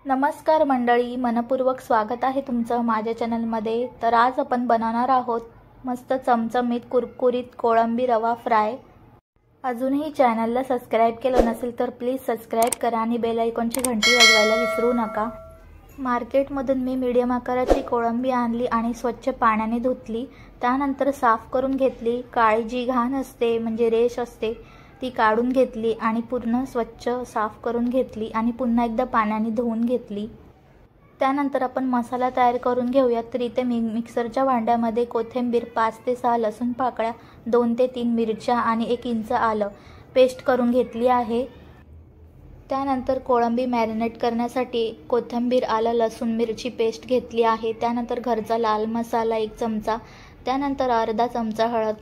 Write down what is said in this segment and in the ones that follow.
नमस्कार मंडळी, मनपूर्वक स्वागत आहे तुमचं माझ्या चॅनलमध्ये। तर आज आपण बनवणार आहोत मस्त चमचमीत कुरकुरीत कोळंबी रवा फ्राय। अजूनही चॅनलला सबस्क्राइब केलं नसेल तर प्लीज सबस्क्राइब करा आणि बेल आयकॉनची घंटी वाजवायला विसरू नका। मार्केटमधून मी मीडियम आकाराची कोळंबी आणली आणि स्वच्छ पाण्याने धुतली, त्यानंतर साफ करून घेतली। काळी जी घाण असते म्हणजे रेष असते ती काढून घेतली आणि पूर्ण स्वच्छ साफ करून घेतली आणि पुन्हा एकदा पाण्याने धुवून घेतली। त्यानंतर आपण मसाला तयार करून घेऊया। तर इथे मी मिक्सरच्या भांड्यामध्ये कोथिंबीर 5 ते 6 लसूण पाकळ्या, 2 ते 3 मिरच्या आणि 1 इंच आलं पेस्ट करून घेतली आहे। त्यानंतर कोळंबी मॅरिनेट करण्यासाठी कोथिंबीर, आलं, लसूण, मिरची पेस्ट घेतली आहे। त्यानंतर घरचा लाल मसाला 1 चमचा, त्यानंतर अर्धा चमचा हळद,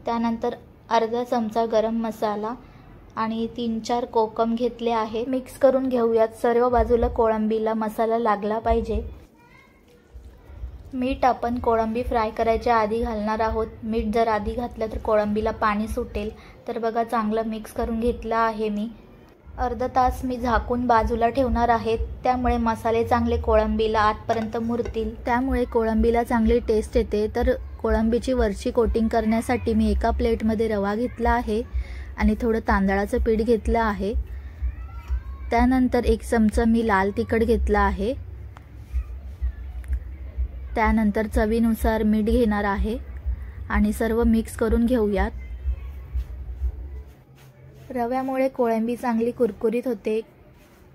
त्यानंतर अर्धा चमचा गरम मसाला आणि 3-4 कोकम घेतले आहे। मिक्स करून घेऊयात। सर्व बाजूला कोळंबीला मसाला लागला पाहिजे। मीठ आपण कोळंबी फ्राय करायच्या आधी घालणार आहोत। मीठ जर आधी घातलं तर कोळंबीला पाणी सुटेल। तर बघा, चांगलं मिक्स करून घेतलं आहे मी। अर्धा तास मी झाकून बाजूला ठेवणार आहे, त्यामुळे मसाले चांगले कोळंबीला आतपर्यंत मुरतील, त्यामुळे कोळंबीला चांगली टेस्ट येते। तर कोळंबीची वरची कोटिंग करण्यासाठी मी एका प्लेटमध्ये रवा घेतला आहे आणि थोडं तांदळाचं पीठ घेतलं आहे। त्यानंतर 1 चमचा मी लाल तिखट घेतला आहे। त्यानंतर चवीनुसार मीठ घेणार आहे आणि सर्व मिक्स करून घेऊयात। रव्यामुळे कोळंबी चांगली कुरकुरीत होते।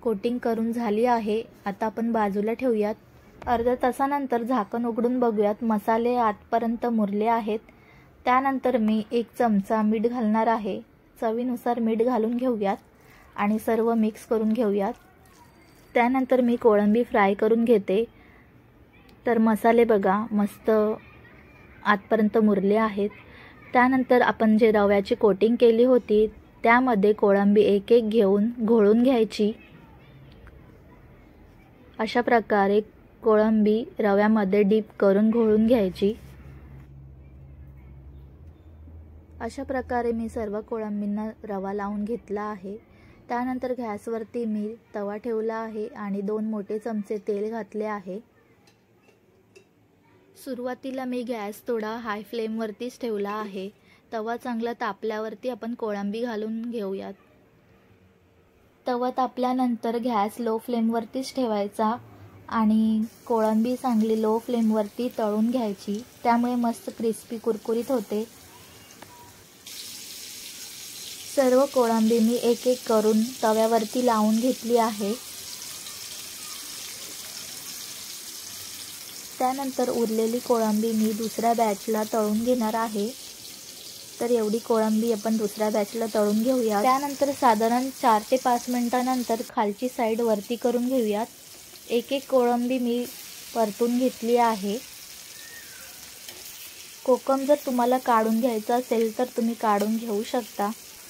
कोटिंग करून झाली आहे, आता आपण बाजूला ठेवूयात। अर्ध्या तासानंतर झाकण उघडून बघूयात, मसाले आतपर्यंत मुरले आहेत। त्यानंतर मी 1 चमचा मीठ घालणार आहे। चवीनुसार मीठ घालून घेऊयात आणि सर्व मिक्स करून घेऊयात। त्यानंतर मी कोळंबी फ्राय करून घेते। तर मसाले बघा मस्त आतपर्यंत मुरले आहेत। त्यानंतर आपण जे रव्याची कोटिंग केली होती त्यामध्ये कोळंबी एक एक घेऊन घोळून घ्यायची। अशा प्रकारे कोळंबी रव्यामध्ये डीप करून घोळून घ्यायची। अशा प्रकारे मी सर्व कोळंबींना रवा लावून घेतला आहे। त्यानंतर गॅसवरती मी तवा ठेवला आहे आणि 2 मोठे चमचे तेल घातले आहे। सुरुवातीला मी गॅस थोडा हाय फ्लेमवरतीच ठेवला आहे। तवा चांगला तापल्यावरती आपण कोळंबी घालून घेऊयात। तवा तापल्यानंतर गॅस लो फ्लेमवरतीच ठेवायचा आणि कोळंबी चांगली लो फ्लेमवरती तळून घ्यायची, त्यामुळे मस्त क्रिस्पी कुरकुरीत होते। सर्व कोळंबी मी एक एक करून तव्यावरती लावून घेतली आहे। त्यानंतर उरलेली कोळंबी मी दुसऱ्या बॅचला तळून घेणार आहे। तर एवढी कोळंबी आपण दुसऱ्या बॅचला तळून घेऊया। त्यानंतर साधारण 4 ते 5 मिनिटांनंतर खालची साईड वरती करून घेऊयात। एक एक कोळंबी मी परतून घेतली आहे। कोकम जर तुम्हाला काढून घ्यायचं असेल तर तुम्ही काढून घेऊ शकता।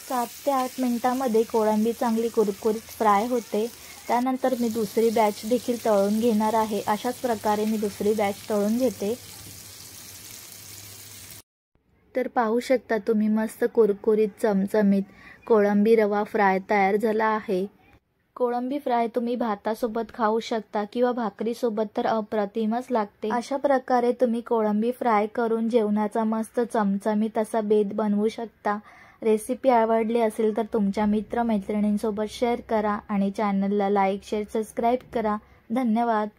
7 ते 8 मिनिटांमध्ये कोळंबी चांगली कुरकुरीत फ्राय होते। त्यानंतर मी दुसरी बॅच देखील तळून घेणार आहे। अशाच प्रकारे मी दुसरी बॅच तळून घेते। तर पाहू शकता तुम्ही, मस्त कुरकुरीत चमचमीत कोळंबी रवा फ्राय तयार झाला आहे। कोळंबी फ्राय तुम्ही भातासोबत खाऊ शकता किंवा भाकरीसोबत, तर अप्रतिमच लागते। अशा प्रकारे तुम्ही कोळंबी फ्राय करून जेवणाचा मस्त चमचमीत असा बेत बनवू शकता। रेसिपी आवडली असेल तर तुमच्या मित्रमैत्रिणींसोबत शेअर करा आणि चॅनलला लाईक, शेअर, सबस्क्राइब करा। धन्यवाद।